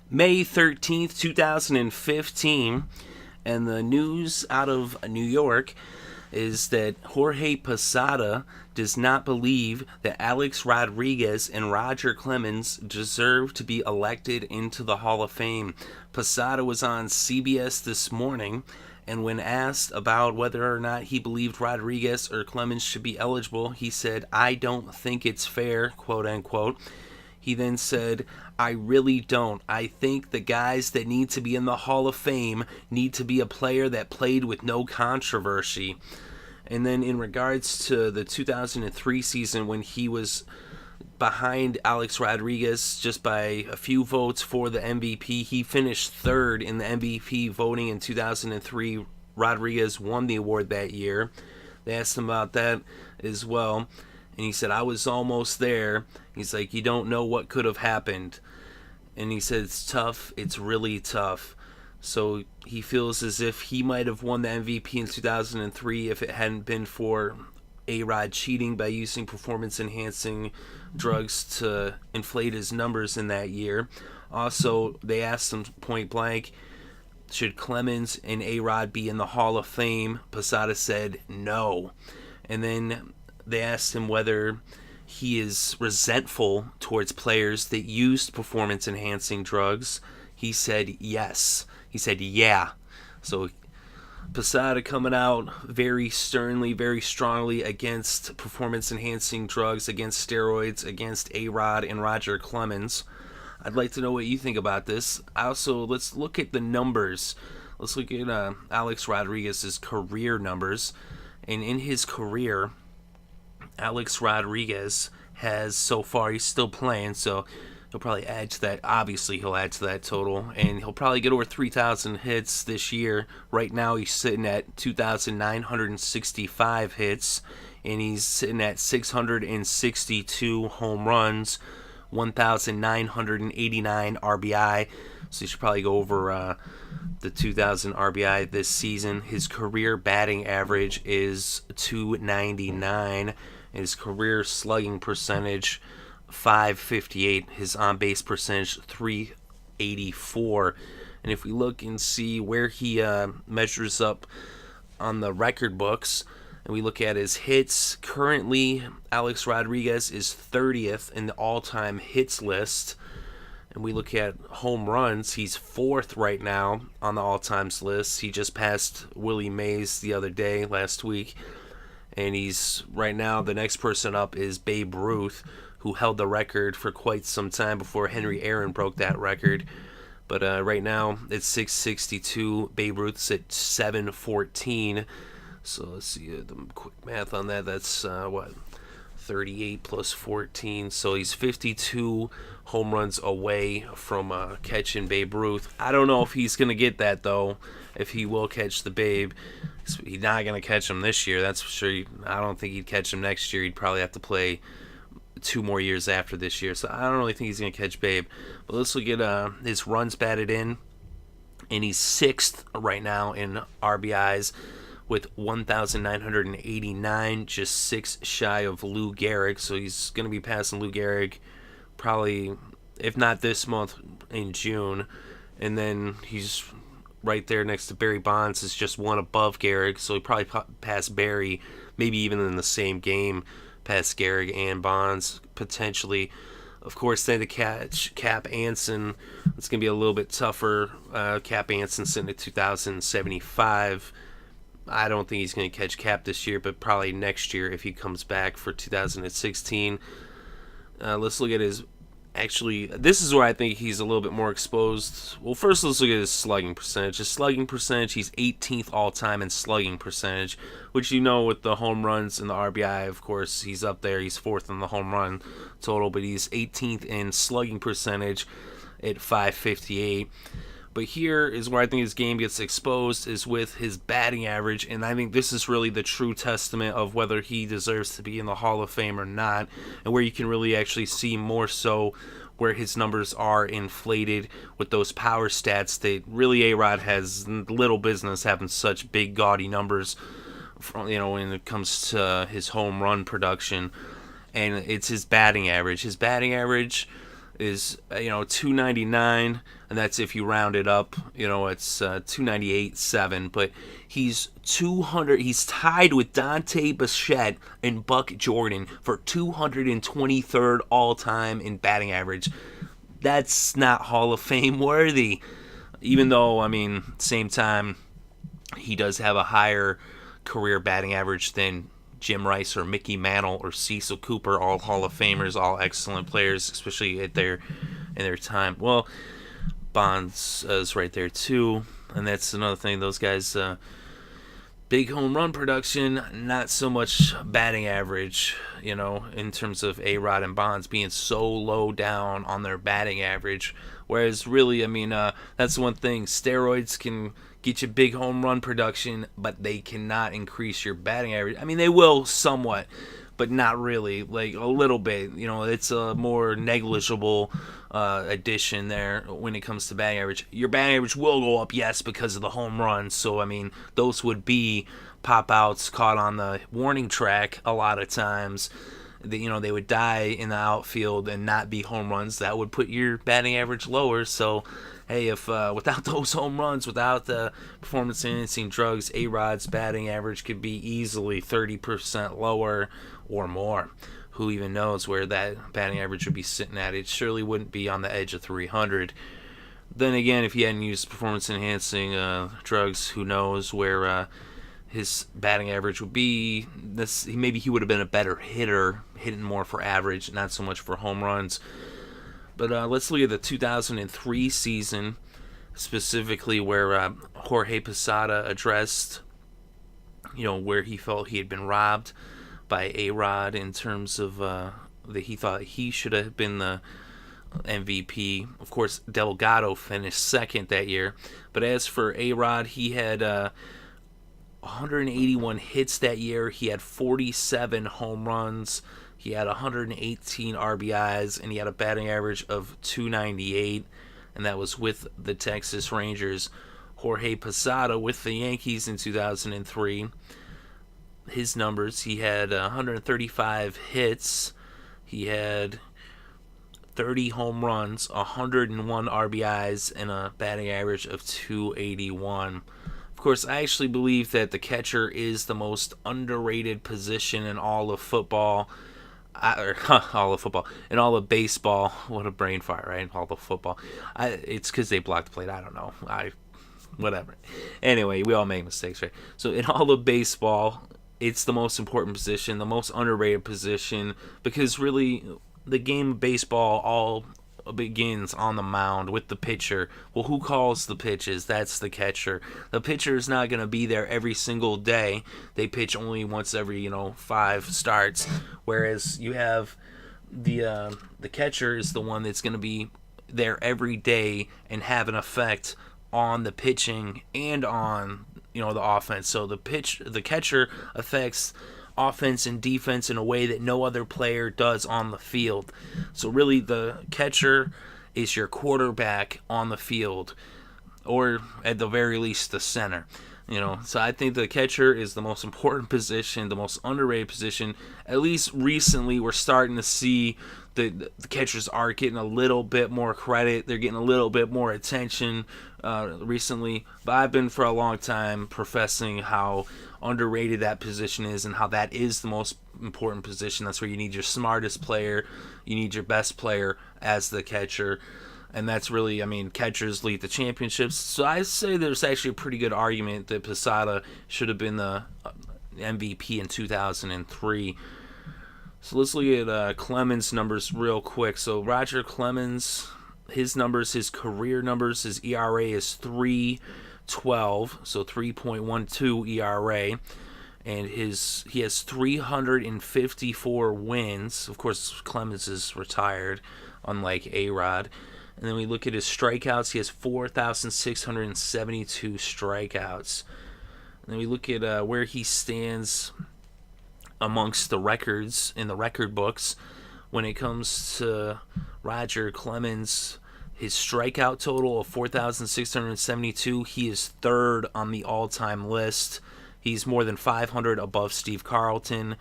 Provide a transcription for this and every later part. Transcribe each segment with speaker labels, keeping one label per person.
Speaker 1: May 13th, 2015, and the news out of New York is that Jorge Posada does not believe that Alex Rodriguez and Roger Clemens deserve to be elected into the Hall of Fame. Posada was on CBS this morning, and when asked about whether or not he believed Rodriguez or Clemens should be eligible, he said, "I don't think it's fair," quote unquote. He then said, "I really don't. I think the guys that need to be in the Hall of Fame need to be a player that played with no controversy." And then in regards to the 2003 season when he was behind Alex Rodriguez just by a few votes for the MVP, he finished third in the MVP voting in 2003. Rodriguez won the award that year. They asked him about that as well, and he said, "I was almost there." He's like, "You don't know what could have happened." And he said, "It's tough. It's really tough." So he feels as if he might have won the MVP in 2003 if it hadn't been for A-Rod cheating by using performance-enhancing drugs to inflate his numbers in that year. Also, they asked him point blank, should Clemens and A-Rod be in the Hall of Fame? Posada said no. And then they asked him whether he is resentful towards players that used performance-enhancing drugs. He said yes. He said yeah. So Posada coming out very sternly, very strongly against performance-enhancing drugs, against steroids, against A-Rod and Roger Clemens. I'd like to know what you think about this. Also, let's look at the numbers. Let's look at Alex Rodriguez's career numbers. And in his career, Alex Rodriguez has so far, he's still playing, so he'll probably add to that. Obviously, he'll add to that total, and he'll probably get over 3,000 hits this year. Right now, he's sitting at 2,965 hits, and he's sitting at 662 home runs, 1,989 RBI. So he should probably go over the 2,000 RBI this season. His career batting average is 299. His career slugging percentage, 558. His on-base percentage, 384. And if we look and see where he measures up on the record books, and we look at his hits, currently Alex Rodriguez is 30th in the all-time hits list. And we look at home runs, he's 4th right now on the all-times list. He just passed Willie Mays the other day, last week. And he's, right now, the next person up is Babe Ruth, who held the record for quite some time before Henry Aaron broke that record. But right now, it's 662. Babe Ruth's at 714. So let's see the quick math on that. That's, 38 plus 14. So he's 52 home runs away from catching Babe Ruth. I don't know if he's going to get that, though, if he will catch the Babe. He's not going to catch him this year, that's for sure. I don't think he'd catch him next year. He'd probably have to play 2 more years after this year. So I don't really think he's going to catch Babe. But let's look at his runs batted in. And he's 6th right now in RBIs with 1,989, just 6 shy of Lou Gehrig. So he's going to be passing Lou Gehrig probably, if not this month, in June. And then he's right there next to Barry Bonds, is just one above Gehrig. So he probably pass Barry, maybe even in the same game, past Gehrig and Bonds, potentially. Of course, then to catch Cap Anson, it's going to be a little bit tougher. Cap Anson sitting at 2,075. I don't think he's going to catch Cap this year, but probably next year if he comes back for 2016. Let's look at his... Actually, this is where I think he's a little bit more exposed. Well, first let's look at his slugging percentage. His slugging percentage, he's 18th all-time in slugging percentage, which you know with the home runs and the RBI, of course, he's up there. He's 4th in the home run total, but he's 18th in slugging percentage at 558. But here is where I think his game gets exposed, is with his batting average, and I think this is really the true testament of whether he deserves to be in the Hall of Fame or not, and where you can really actually see more so where his numbers are inflated with those power stats that really A-Rod has little business having such big gaudy numbers from, when it comes to his home run production. And it's his batting average. His batting average is 299, and that's if you round it up. It's 298.7, but he's 200. He's tied with Dante Bichette and Buck Jordan for 223rd all time in batting average. That's not Hall of Fame worthy. Even though, same time, he does have a higher career batting average than Jim Rice or Mickey Mantle or Cecil Cooper, all Hall of Famers, all excellent players, especially in their time. Well, Bonds is right there too, and that's another thing. Those guys, big home run production, not so much batting average. In terms of A-Rod and Bonds being so low down on their batting average. Whereas really, that's one thing. Steroids can get you big home run production, but they cannot increase your batting average. They will somewhat, but not really. Like a little bit. It's a more negligible addition there when it comes to batting average. Your batting average will go up, yes, because of the home runs. So, those would be pop-outs caught on the warning track a lot of times. They would die in the outfield and not be home runs. That would put your batting average lower. So, hey, if without those home runs, without the performance-enhancing drugs, A-Rod's batting average could be easily 30% lower or more. Who even knows where that batting average would be sitting at? It surely wouldn't be on the edge of 300. Then again, if he hadn't used performance-enhancing drugs, who knows where his batting average would be. Maybe he would have been a better hitter, hitting more for average, not so much for home runs. But let's look at the 2003 season, specifically where Jorge Posada addressed, where he felt he had been robbed by A-Rod in terms of that he thought he should have been the MVP. Of course, Delgado finished second that year. But as for A-Rod, he had 181 hits that year. He had 47 home runs. He had 118 RBIs, and he had a batting average of 298, and that was with the Texas Rangers. Jorge Posada with the Yankees in 2003. His numbers, he had 135 hits. He had 30 home runs, 101 RBIs, and a batting average of 281. Of course, I actually believe that the catcher is the most underrated position in all of football. In all of baseball. What a brain fart, right? All of football. It's because they blocked the plate. I don't know. Whatever. Anyway, we all make mistakes, right? So in all of baseball, it's the most important position, the most underrated position, because really the game of baseball all begins on the mound with the pitcher. Well, who calls the pitches? That's the catcher. The pitcher is not going to be there every single day. They pitch only once every 5 starts, whereas you have the catcher is the one that's going to be there every day and have an effect on the pitching and on the offense. So the catcher affects offense and defense in a way that no other player does on the field. So really the catcher is your quarterback on the field, or at the very least the center. So I think the catcher is the most important position, the most underrated position. At least recently we're starting to see the catchers are getting a little bit more credit. They're getting a little bit more attention recently. But I've been for a long time professing how underrated that position is and how that is the most important position. That's where you need your smartest player, you need your best player as the catcher. And that's really, catchers lead the championships. So I say there's actually a pretty good argument that Posada should have been the MVP in 2003. So let's look at Clemens' numbers real quick. So Roger Clemens, his numbers, his career numbers, his ERA is 3.12, so 3.12 ERA. And he has 354 wins. Of course, Clemens is retired, unlike A-Rod. And then we look at his strikeouts. He has 4,672 strikeouts. And then we look at where he stands amongst the records in the record books. When it comes to Roger Clemens, his strikeout total of 4,672, he is third on the all-time list. He's more than 500 above Steve Carlton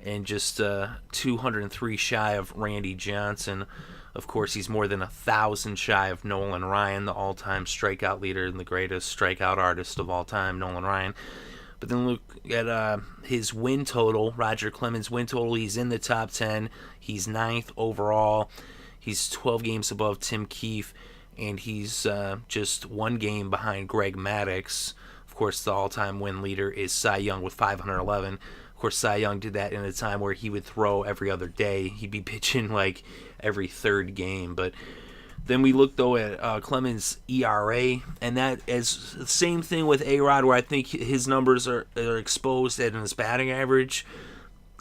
Speaker 1: and just 203 shy of Randy Johnson. Of course, he's more than 1,000 shy of Nolan Ryan, the all-time strikeout leader and the greatest strikeout artist of all time, Nolan Ryan. But then look at his win total, Roger Clemens' win total. He's in the top 10. He's 9th overall. He's 12 games above Tim Keefe, and he's just 1 game behind Greg Maddux. Of course, the all-time win leader is Cy Young with 511. Of course, Cy Young did that in a time where he would throw every other day. He'd be pitching like every 3rd game. But then we look, though, at Clemens' ERA, and that is the same thing with A-Rod, where I think his numbers are exposed at his batting average.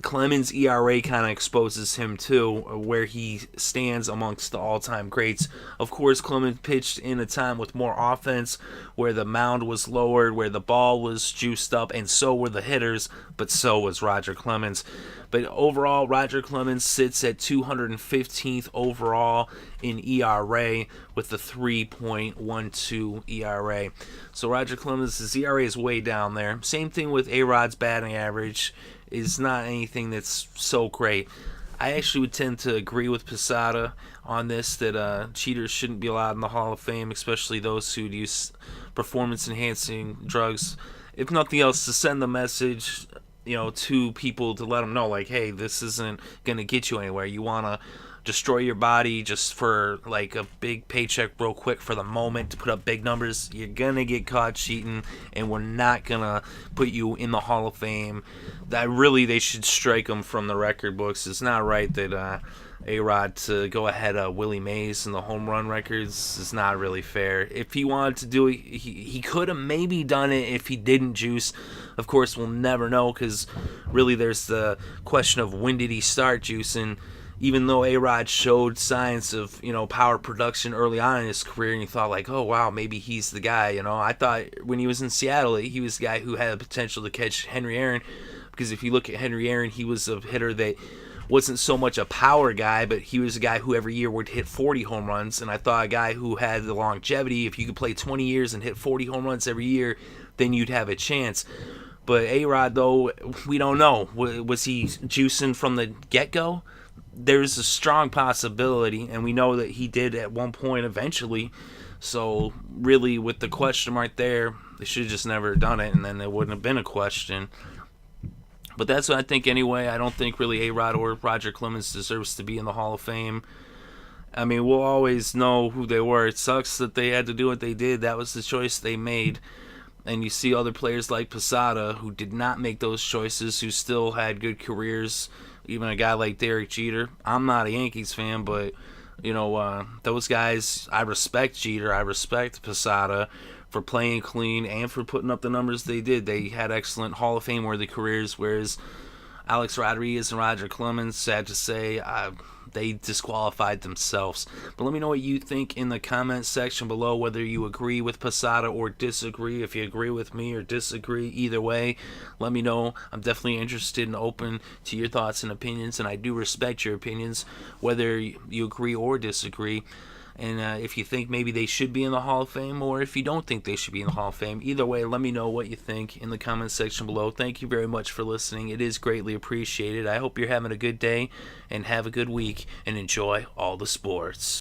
Speaker 1: Clemens' ERA kind of exposes him too, where he stands amongst the all-time greats. Of course, Clemens pitched in a time with more offense, where the mound was lowered, where the ball was juiced up, and so were the hitters, but so was Roger Clemens. But overall, Roger Clemens sits at 215th overall in ERA with a 3.12 ERA. So Roger Clemens' ERA is way down there. Same thing with A-Rod's batting average. Is not anything that's so great. I actually would tend to agree with Posada on this, that cheaters shouldn't be allowed in the Hall of Fame, especially those who use performance-enhancing drugs. If nothing else, to send the message, to people to let them know, like, hey, this isn't going to get you anywhere. You want to destroy your body just for like a big paycheck real quick for the moment to put up big numbers, you're gonna get caught cheating, and we're not gonna put you in the Hall of Fame. They should strike him from the record books. It's not right that A-Rod to go ahead of Willie Mays in the home run records is not really fair. If he wanted to do it, he could have maybe done it if he didn't juice. Of course, we'll never know, because really there's the question of when did he start juicing. Even though A-Rod showed signs of, power production early on in his career, and you thought like, oh, wow, maybe he's the guy, I thought when he was in Seattle, he was the guy who had the potential to catch Henry Aaron, because if you look at Henry Aaron, he was a hitter that wasn't so much a power guy, but he was a guy who every year would hit 40 home runs, and I thought a guy who had the longevity, if you could play 20 years and hit 40 home runs every year, then you'd have a chance. But A-Rod, though, we don't know. Was he juicing from the get-go? There's a strong possibility, and we know that he did at one point eventually. So really, with the question mark there, they should have just never done it, and then there wouldn't have been a question. But that's what I think anyway. I don't think really A-Rod or Roger Clemens deserves to be in the Hall of Fame. I mean, we'll always know who they were. It sucks that they had to do what they did. That was the choice they made. And you see other players like Posada who did not make those choices, who still had good careers. Even a guy like Derek Jeter. I'm not a Yankees fan, but, those guys, I respect Jeter. I respect Posada for playing clean and for putting up the numbers they did. They had excellent Hall of Fame-worthy careers, whereas Alex Rodriguez and Roger Clemens, sad to say, they disqualified themselves. But let me know what you think in the comment section below, whether you agree with Posada or disagree. If you agree with me or disagree, either way, let me know. I'm definitely interested and open to your thoughts and opinions, and I do respect your opinions, whether you agree or disagree. And if you think maybe they should be in the Hall of Fame, or if you don't think they should be in the Hall of Fame, either way, let me know what you think in the comment section below. Thank you very much for listening. It is greatly appreciated. I hope you're having a good day and have a good week and enjoy all the sports.